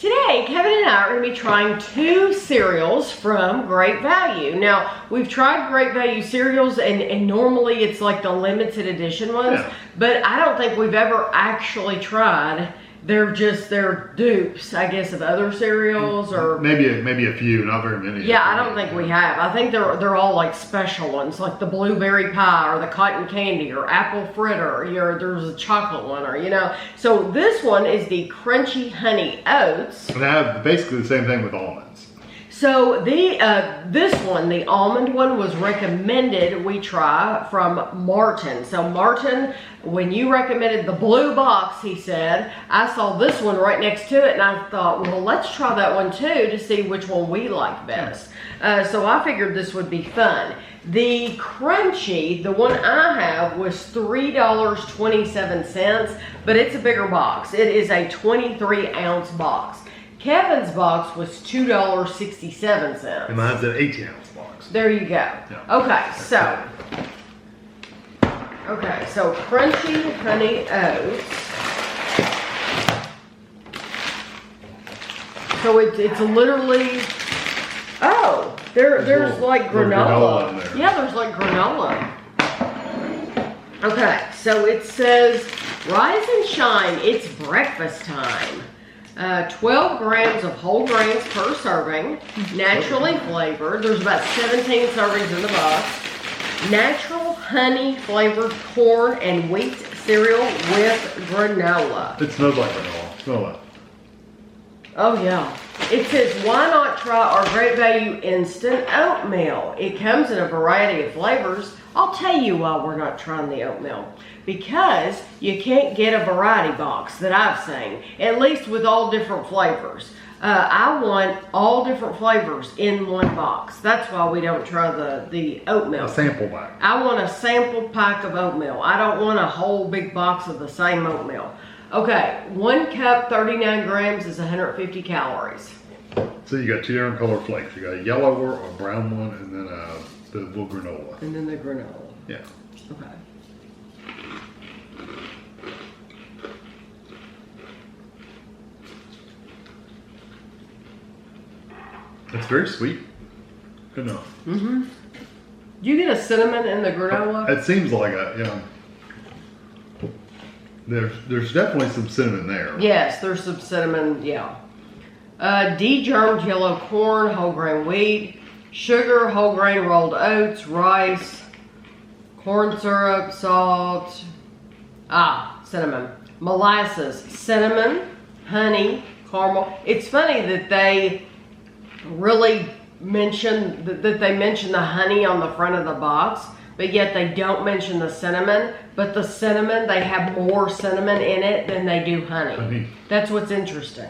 Today, Kevin and I are going to be trying 2 cereals from Great Value. Now, we've tried Great Value cereals, and normally it's like the limited edition ones, but I don't think we've ever actually tried. They're dupes, I guess, of other cereals, or maybe a few, not very many. Yeah, I don't think we have. I think they're all like special ones, like the blueberry pie or the cotton candy or apple fritter. There's a chocolate one, or So this one is the crunchy honey oats. And I have basically the same thing with almonds. So this one, the almond one, was recommended we try from Martin. So Martin, when you recommended the blue box, he said, I saw this one right next to it, and I thought, well, let's try that one too to see which one we like best. So I figured this would be fun. The crunchy, the one I have, was $3.27, but it's a bigger box. It is a 23-ounce box. Kevin's box was $2.67. And mine's an 18-ounce box. There you go. Yeah. Okay, so crunchy honey oats. So it's literally, there's like granola. In there. Yeah, there's like granola. Okay, so it says, rise and shine, it's breakfast time. 12 grams of whole grains per serving, naturally flavored. There's about 17 servings in the box. Natural honey flavored corn and wheat cereal with granola. It smells like granola. Smell that. Oh yeah. It says, why not try our Great Value instant oatmeal? It comes in a variety of flavors. I'll tell you why we're not trying the oatmeal. Because you can't get a variety box that I've seen, at least with all different flavors. I want all different flavors in one box. That's why we don't try the oatmeal. A sample pack. I want a sample pack of oatmeal. I don't want a whole big box of the same oatmeal. Okay, 1 cup, 39 grams is 150 calories. So you got 2 different color flakes. You got a yellow or a brown one, and then the little granola. And then the granola. Yeah. Okay. It's very sweet. Good enough. Mm-hmm. Do you get a cinnamon in the granola? It seems like there's definitely some cinnamon there. Yes, there's some cinnamon, yeah. De-germed yellow corn, whole grain wheat, sugar, whole grain rolled oats, rice, corn syrup, salt, cinnamon, molasses, cinnamon, honey, caramel. It's funny that they really mention that they mention the honey on the front of the box, but yet they don't mention the cinnamon. But the cinnamon, they have more cinnamon in it than they do honey. That's what's interesting.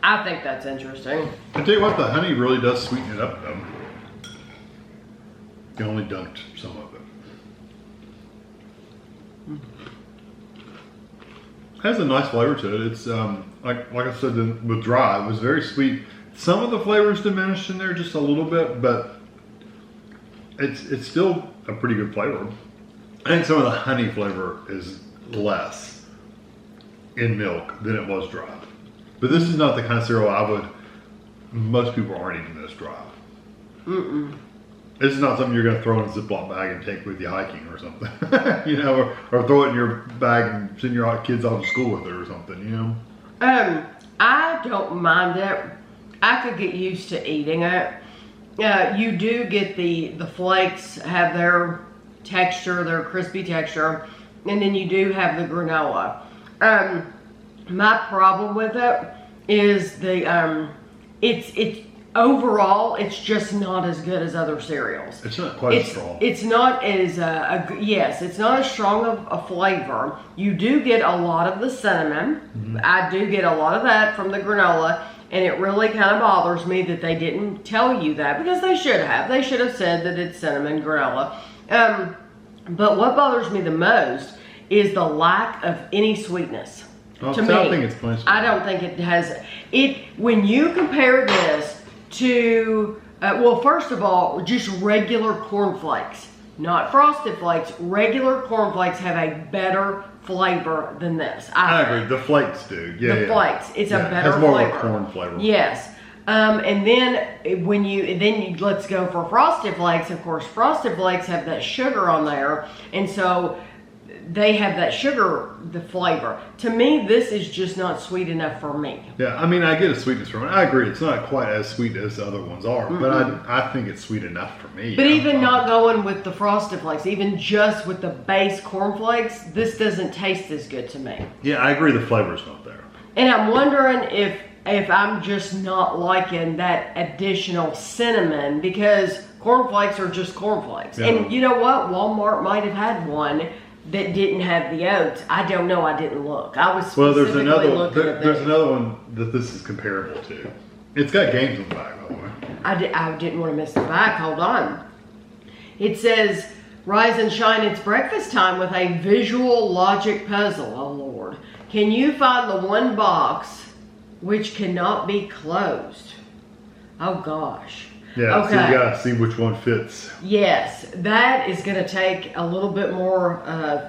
I think that's interesting. I tell you what, the honey really does sweeten it up though. You only dunked some of it. It has a nice flavor to it. It's like I said with dry, it was very sweet. Some of the flavors diminished in there just a little bit, but it's still a pretty good flavor. I think some of the honey flavor is less in milk than it was dry. But this is not the kind of cereal most people aren't eating this dry. This is not something you're going to throw in a Ziploc bag and take with you hiking or something. or throw it in your bag and send your kids off to school with it or something, I don't mind it. I could get used to eating it. You do get the flakes have their texture, their crispy texture, and then you do have the granola. My problem with it is it's overall, it's just not as good as other cereals. It's not quite as strong. It's not as it's not as strong of a flavor. You do get a lot of the cinnamon. I do get a lot of that from the granola. And it really kind of bothers me that they didn't tell you that, because they should have. They should have said that it's cinnamon granola. But what bothers me the most is the lack of any sweetness. To me, I think it's plain sweet. I don't think it has it. When you compare this to, well, first of all, just regular cornflakes. not Frosted Flakes, regular cornflakes have a better flavor than this. I agree. The flakes do. Yeah, the flakes. It's a better has more flavor. of a corn flavor. Yes. And then when let's go for Frosted Flakes. Of course, Frosted Flakes have that sugar on there, and so they have that sugar, the flavor. To me, this is just not sweet enough for me. Yeah, I mean, I get a sweetness from it. I agree. It's not quite as sweet as the other ones are, but I think it's sweet enough for me. But even not going with the Frosted Flakes, even just with the base cornflakes, this doesn't taste as good to me. Yeah, I agree. The flavor's not there. And I'm wondering if I'm just not liking that additional cinnamon, because cornflakes are just cornflakes. Yeah. And you know what? Walmart might have had one that didn't have the oats. I don't know. I didn't look. I was specifically looking at there's another one that this is comparable to. It's got games on the back, by the way. I didn't want to miss the back. Hold on. It says, "Rise and shine, it's breakfast time with a visual logic puzzle." Oh, Lord. Can you find the one box which cannot be closed? Oh, gosh. Yeah, okay. So you gotta see which one fits. Yes, that is going to take a little bit more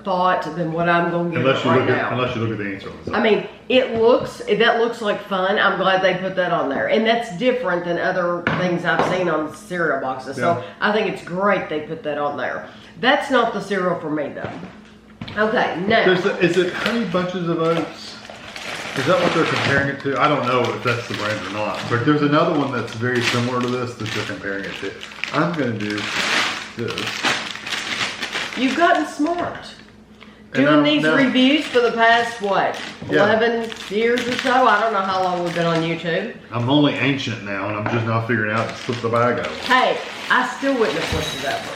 thought than what I'm going to give Unless you look now. at the answer on the side. I mean, that looks like fun. I'm glad they put that on there. And that's different than other things I've seen on cereal boxes. So Yeah. I think it's great they put that on there. That's not the cereal for me, though. Okay, now. Is it Honey Bunches of Oats? Is that what they're comparing it to? I don't know if that's the brand or not. But there's another one that's very similar to this that they're comparing it to. I'm going to do this. You've gotten smart. And Doing now- these now- reviews for the past, what, Yeah. 11 years or so? I don't know how long we've been on YouTube. I'm only ancient now, and I'm just now figuring out to flip the bag out. Hey, I still wouldn't have flipped it over.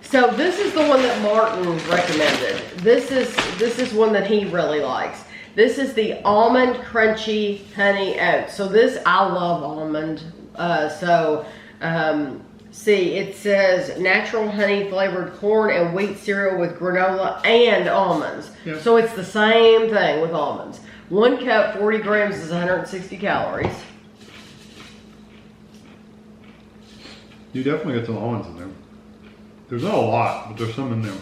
So this is the one that Martin recommended. This is one that he really likes. This is the Almond Crunchy Honey Oats. So this, I love almond. See, it says natural honey flavored corn and wheat cereal with granola and almonds. Yep. So it's the same thing with almonds. 1 cup, 40 grams is 160 calories. You definitely get some almonds in there. There's not a lot, but there's some in there.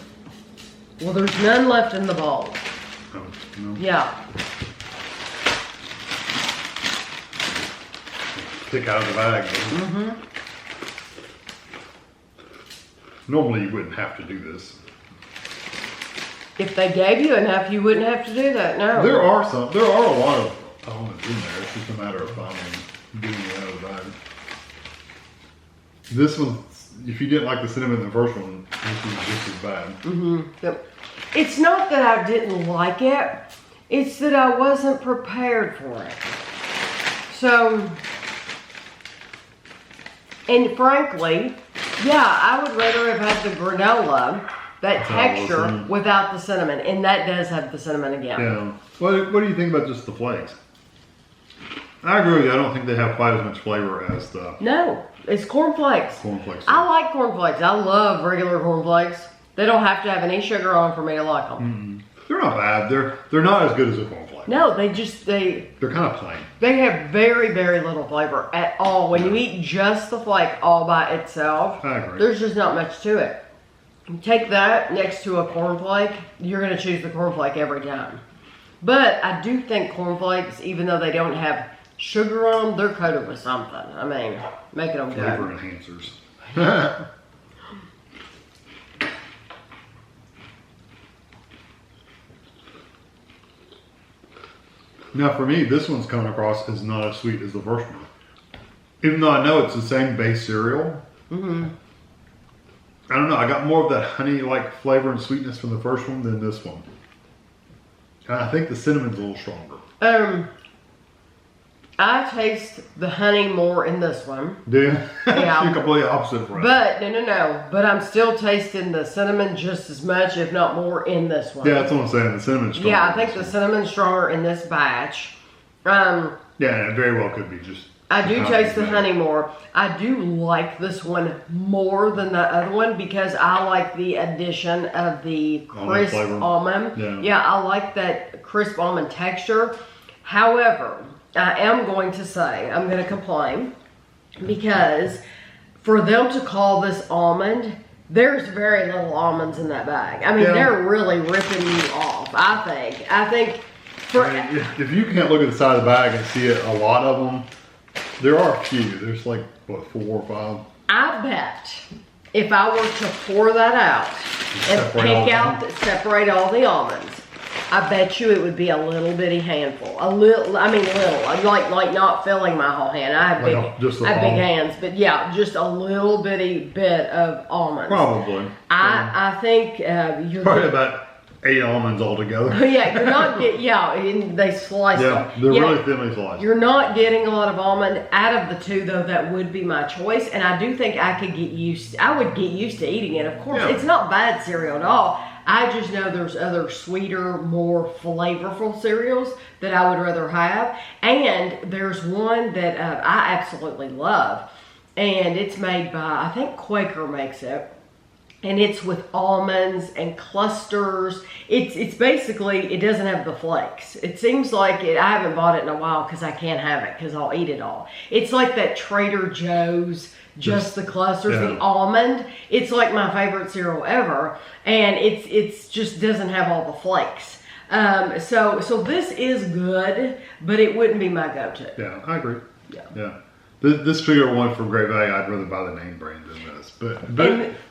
Well, there's none left in the bowl. Oh, no. Yeah. Pick out of the bag. Mm-hmm. Normally you wouldn't have to do this. If they gave you enough, you wouldn't have to do that, no. There are a lot of almonds in there. It's just a matter of finding, getting it out of the bag. This one, if you didn't like the cinnamon in the first one, this is just as bad. Mm-hmm. Yep. It's not that I didn't like it. It's that I wasn't prepared for it. So, and frankly, yeah, I would rather have had the granola, that texture, without the cinnamon. And that does have the cinnamon again. Yeah. What do you think about just the flakes? I agree with you. I don't think they have quite as much flavor as the No, it's cornflakes. cornflakes. I like cornflakes. I love regular cornflakes. They don't have to have any sugar on for me to like them. They're not bad. They're not as good as a cornflake. No, they're kind of plain. They have very, very little flavor at all. When you eat just the flake all by itself, I agree. there's just not much to it. You take that next to a cornflake, you're going to choose the cornflake every time. But I do think cornflakes, even though they don't have sugar on them, they're coated with something. I mean, making them Flavor good. enhancers. Now for me, this one's coming across as not as sweet as the first one. Even though I know it's the same base cereal. Mm-hmm. I don't know, I got more of that honey-like flavor and sweetness from the first one than this one. And I think the cinnamon's a little stronger. I taste the honey more in this one. Do you? Yeah. You're completely opposite from But, no. But I'm still tasting the cinnamon just as much, if not more, in this one. Yeah, that's what I'm saying. The cinnamon's stronger. Yeah, I think the cinnamon's stronger in this batch. Yeah, it very well could be just. I do taste the honey more. I do like this one more than the other one because I like the addition of the crisp almond. Yeah, I like that crisp almond texture. However, I am going to say, I'm going to complain because for them to call this almond, there's very little almonds in that bag. I mean, they're really ripping you off, I think. I think if you can't look at the side of the bag and see a lot of them, there are a few. There's like, what, 4 or 5? I bet if I were to pour that out and separate all the almonds, I bet you it would be a little bitty handful. Little, like not filling my whole hand. I have big hands, but yeah, just a little bitty bit of almonds. Probably. I think you're probably about 8 almonds altogether. Yeah, you're not getting, and they slice them. Yeah, they're really thinly sliced. You're not getting a lot of almond. Out of the 2, though, that would be my choice. And I do think I would get used to eating it. Of course, it's not bad cereal at all. I just know there's other sweeter, more flavorful cereals that I would rather have. And there's one that I absolutely love. And it's made by, I think Quaker makes it. And it's with almonds and clusters. It's basically, it doesn't have the flakes. It seems like it, I haven't bought it in a while because I can't have it because I'll eat it all. It's like that Trader Joe's, just the clusters, the almond. It's like my favorite cereal ever. And it's just doesn't have all the flakes. So this is good, but it wouldn't be my go-to. Yeah, I agree. Yeah. This particular one from Great Value, I'd rather buy the name brand than this, but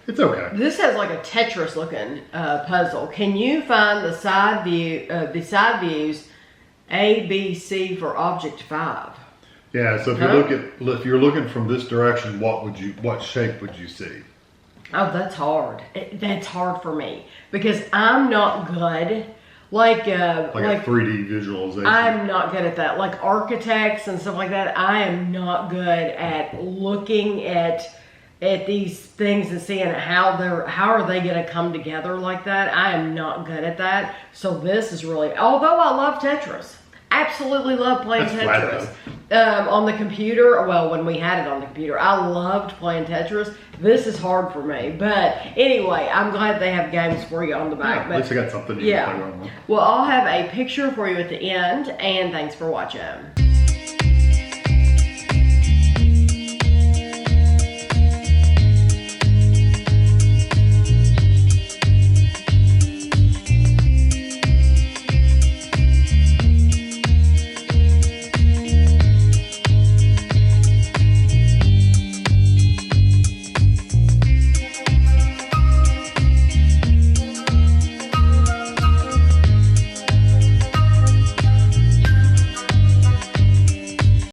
it's okay. This has like a Tetris looking puzzle. Can you find the side views A, B, C for object 5? Yeah. So if you're looking from this direction, what shape would you see? Oh, that's hard. That's hard for me because I'm not good. Like a 3D visualization. I'm not good at that. Like architects and stuff like that, I am not good at looking at these things and seeing how are they going to come together like that. I am not good at that. So this is really, although I love Tetris. Absolutely love playing Tetris. On the computer, well, when we had it on the computer, I loved playing Tetris. This is hard for me. But anyway, I'm glad they have games for you on the back. At least I got something to play around with. Well, I'll have a picture for you at the end, and thanks for watching.